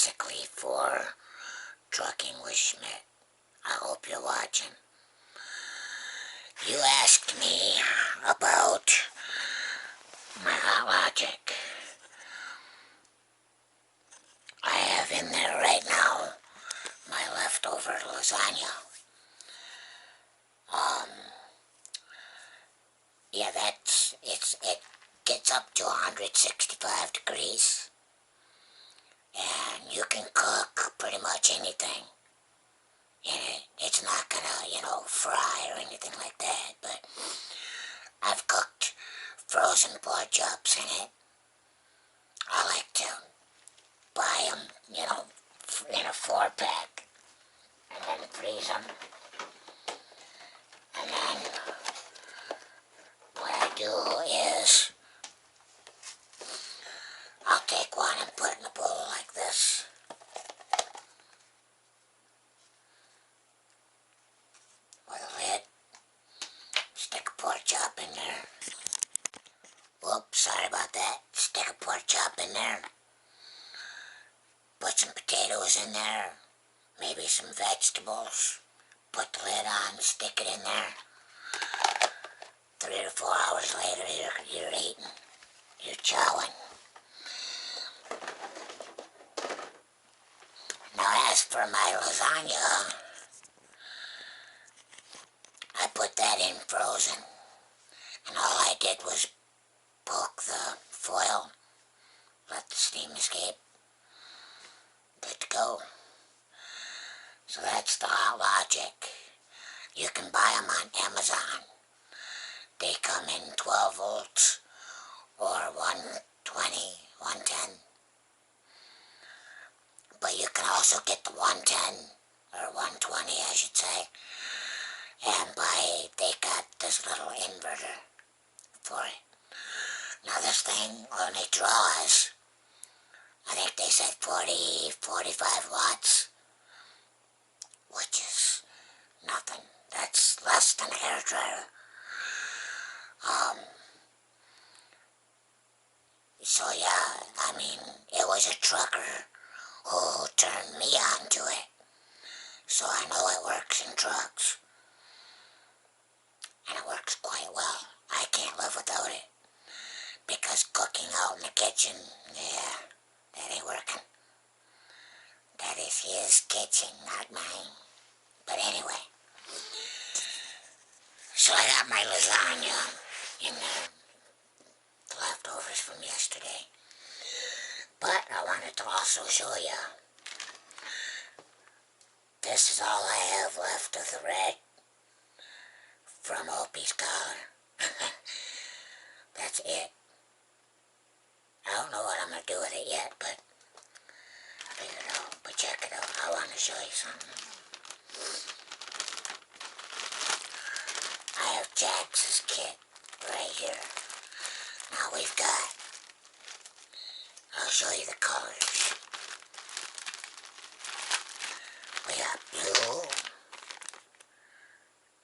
basically for Trucking with Schmidt. I hope you're watching. You asked me about my Hot Logic. I have in there right now my leftover lasagna. Yeah, it gets up to 165 degrees, and you can cook pretty much anything in it. It's not gonna, fry or anything like that, but I've cooked frozen pork chops in it. I like to buy them, in a 4-pack, and then freeze them, and then what I do is I'll take one and put it in a bowl like this. With a lid. Stick a pork chop in there. Whoops, sorry about that. Stick a pork chop in there. Put some potatoes in there. Maybe some vegetables. Put the lid on, stick it in there. 3 to 4 hours later, you're eating. You're chowing. Now, as for my lasagna, I put that in frozen, and all I did was poke the foil, let the steam escape. Good to go. So that's the Hot Logic. You can buy them on Amazon. They come in 12 volts or 120, 110. But you can also get the 110 or 120, I should say. And they got this little inverter for it. Now this thing only draws, I think they said 40, 45 watts, which is nothing. That's less than a hairdryer. So yeah, it was a trucker who turned me on to it. So I know it works in trucks. And it works quite well. I can't live without it. Because cooking out in the kitchen, yeah, that ain't working. That is his kitchen, not mine. But anyway. So I got my lasagna in there. The leftovers from yesterday. But I wanted to also show you. This is all I have left of the red from Opie's collar. That's it. I don't know what I'm going to do with it yet, but I'll figure it out. But check it out. I want to show you something. I have Jax's kit right here. Now we've got, I'll show you the colors. We got blue.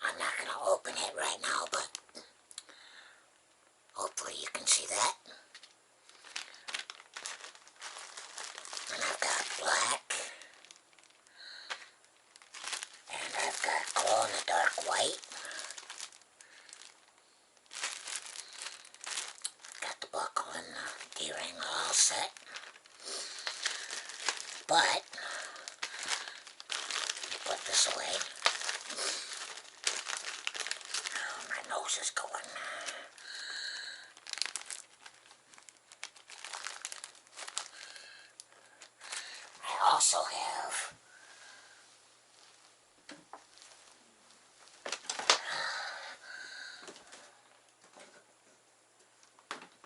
I'm not going to open it right now, but hopefully you can see that. And I've got black. And I've got glow-in-the-dark white. Got the buckle and the D-ring all set. But, put this away. Oh, my nose is going. I also have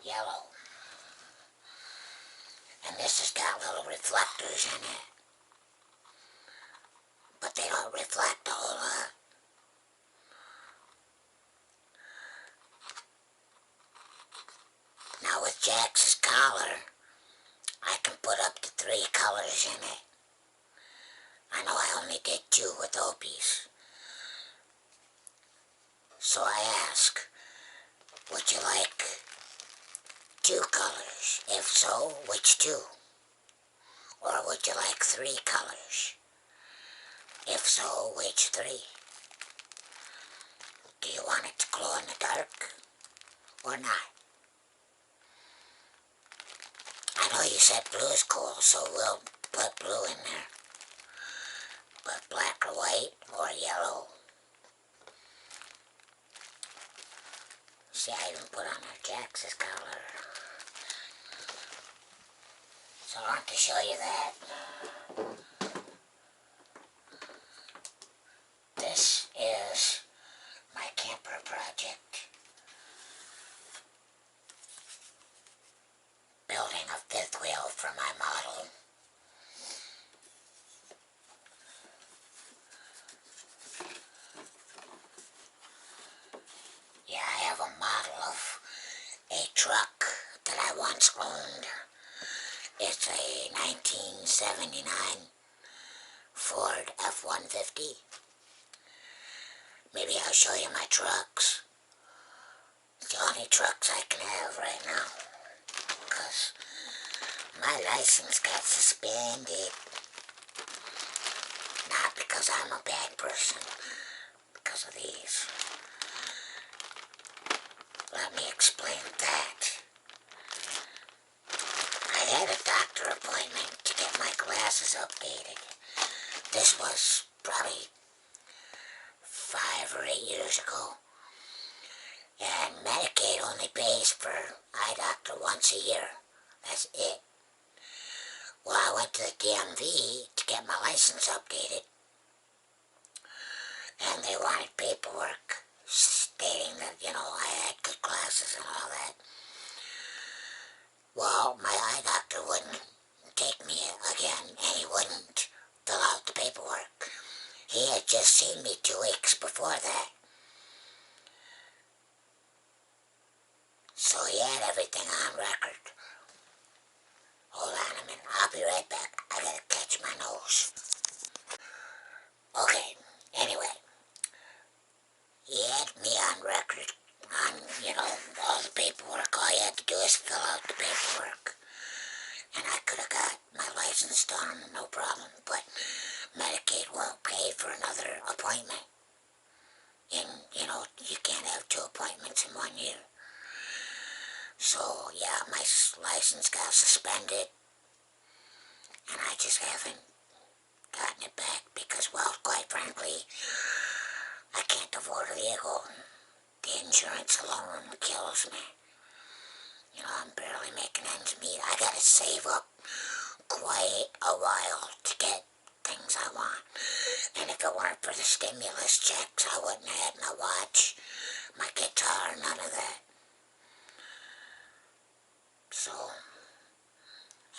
yellow. And this has got little reflectors in it. But they don't reflect a whole lot. Now with Jax's collar, I can put up to 3 colors in it. I know I only did 2 with Opie's. So I ask, would you like 2 colors? If so, which 2? Or would you like 3 colors? If so, which 3? Do you want it to glow in the dark or not? I know you said blue is cool, so we'll put blue in there. But black or white or yellow? See, I even put on our Jax's collar. So I want to show you that. This is my camper project. Building a 5th wheel for my model. Yeah, I have a model of a truck that I once owned. It's a 1979 Ford F-150. Maybe I'll show you my trucks. It's the only trucks I can have right now, because my license got suspended. Not because I'm a bad person, because of these. Let me explain that. I had a doctor appointment to get my glasses updated. This was probably 5 or 8 years ago. And Medicaid only pays for eye doctor once a year. That's it. Well, I went to the DMV to get my license updated, and they wanted paperwork stating that, I had good glasses and all that. Well, my eye doctor wouldn't take me again, and he wouldn't fill out the paperwork. He had just seen me 2 weeks before that. So he had everything on record. Hold on a minute, I'll be right back. I gotta catch my nose. Okay, anyway. He had me on record on, all the paperwork. All you had to do is fill out the paperwork. And I could have got my license done, no problem. But Medicaid won't pay for another appointment. And, you can't have 2 appointments in 1 year. So, yeah, my license got suspended. And I just haven't gotten it back because, well, quite frankly, I can't afford a vehicle. The insurance alone kills me. I'm barely making ends meet. I gotta save up quite a while to get things I want. And if it weren't for the stimulus checks, I wouldn't have had my watch, my guitar, none of that. So,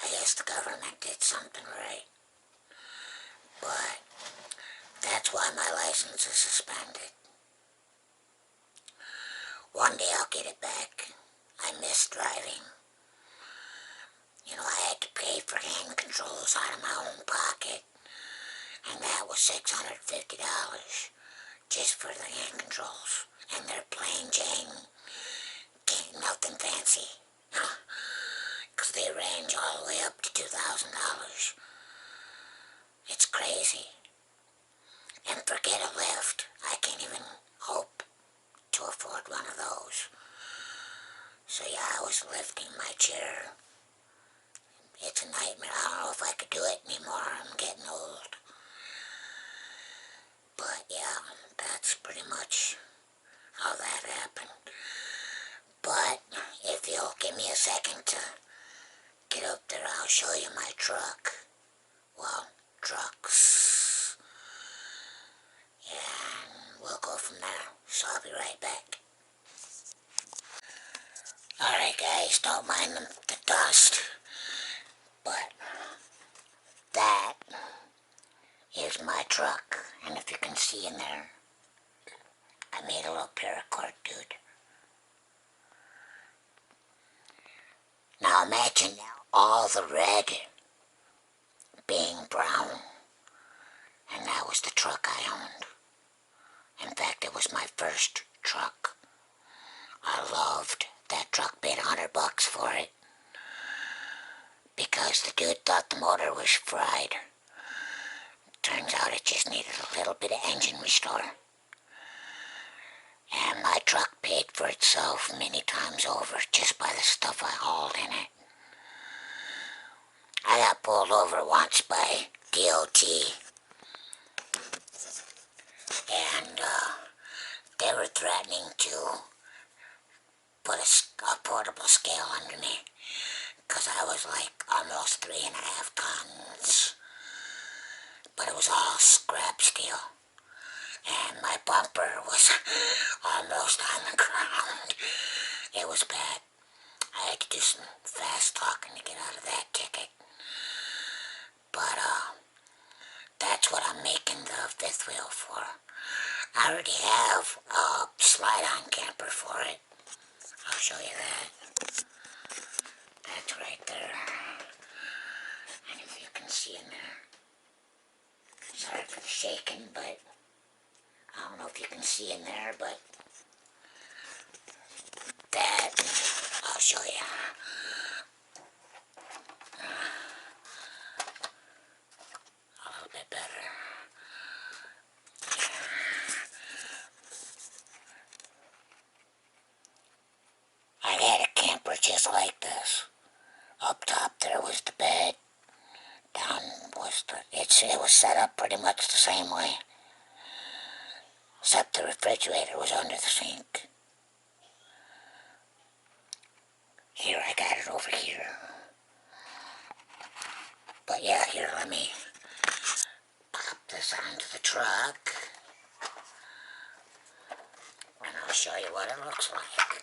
I guess the government did something right. But that's why my license is suspended. One day I'll get it back. I miss driving. I had to pay for hand controls out of my own pocket, and that was $650 just for the hand controls. And they're plain Jane, nothing fancy, because they range all the way up to $2,000. It's crazy. And forget a lift. I can't even hope to afford one of those. So yeah, I was lifting my chair. It's a nightmare. I don't know if I could do it anymore. I'm getting old. But yeah, that's pretty much how that happened. But if you'll give me a second to get up there, I'll show you my truck. Well, trucks. And we'll go from there. So I'll be right back. Alright guys, don't mind the dust. But that is my truck. And if you can see in there, I made a little paracord, dude. Now imagine all the red being brown. And that was the truck I owned. In fact, it was my first truck. I loved that truck, paid $100 for it. Because because the dude thought the motor was fried. Turns out it just needed a little bit of engine restore. And my truck paid for itself many times over just by the stuff I hauled in it. I got pulled over once by DOT, and they were threatening to put a portable scale under me because I was like almost 3.5 tons, but it was all scrap steel, and my bumper was almost on the ground. It was bad. I had to do some fast talking to get out of that ticket, but that's what I'm making the fifth wheel for. I already have a slide-on camper for it. I'll show you that. That's right there. And if you can see in there. Sorry for the shaking, but I don't know if you can see in there, but that, I'll show you. A little bit better. I had a camper just like this. Up top there was the bed. Down was it was set up pretty much the same way. Except the refrigerator was under the sink. Here, I got it over here. But yeah, here, let me pop this onto the truck. And I'll show you what it looks like.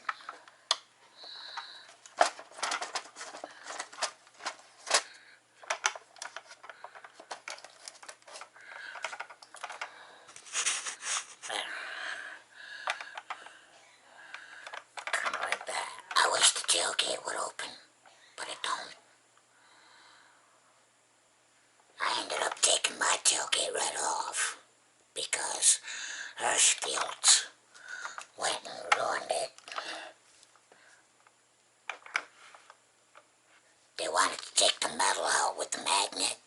Kind of like that. I wish the tailgate would open, but it don't. I ended up taking my tailgate right off because Hirschfield's went and ruined it. They wanted to take the metal out with the magnet,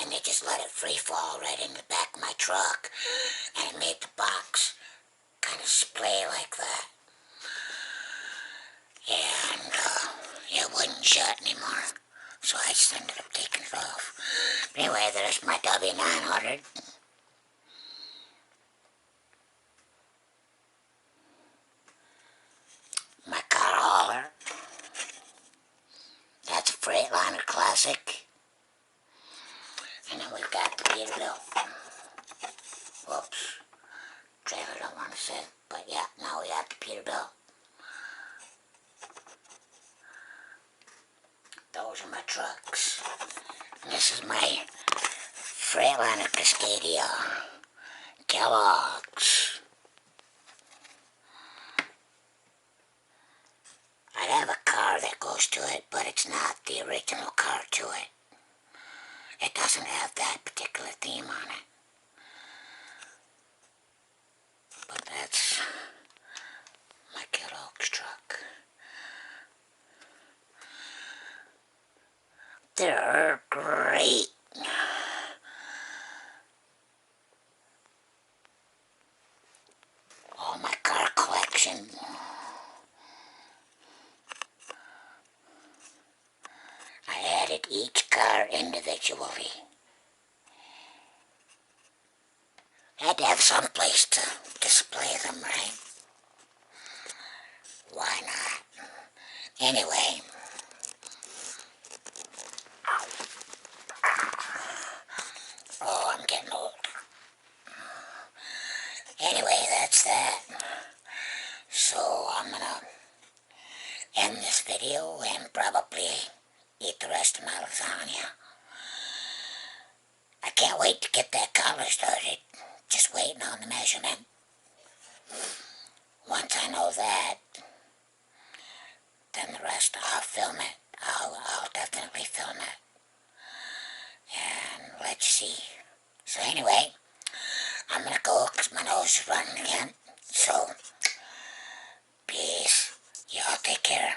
and they just let it free fall right in the back of my truck, and it made the box kind of splay like that. And it wouldn't shut anymore, so I just ended up taking it off. Anyway, there's my W900. My car hauler. That's a Freightliner Classic. And then we've got the Peterbilt. Whoops. Trailer don't want to sit, but yeah, now we got the Peterbilt. Those are my trucks. And this is my Freightliner Cascadia. Kellogg's. I have a car that goes to it, but it's not the original car to it. It doesn't have that particular theme on it. But that's my Kellogg's truck. They're great. All my car collection. I added each car individually. Had to have some place to display them, right? Why not? Anyway. Oh, I'm getting old. Anyway, that's that. So I'm gonna end this video and probably eat the rest of my lasagna. I can't wait to get that collar started. Just waiting on the measurement. Once I know that, then the rest I'll film it. I'll definitely film it. And let's see. So anyway, I'm gonna go because my nose is running again. So, peace. Y'all take care.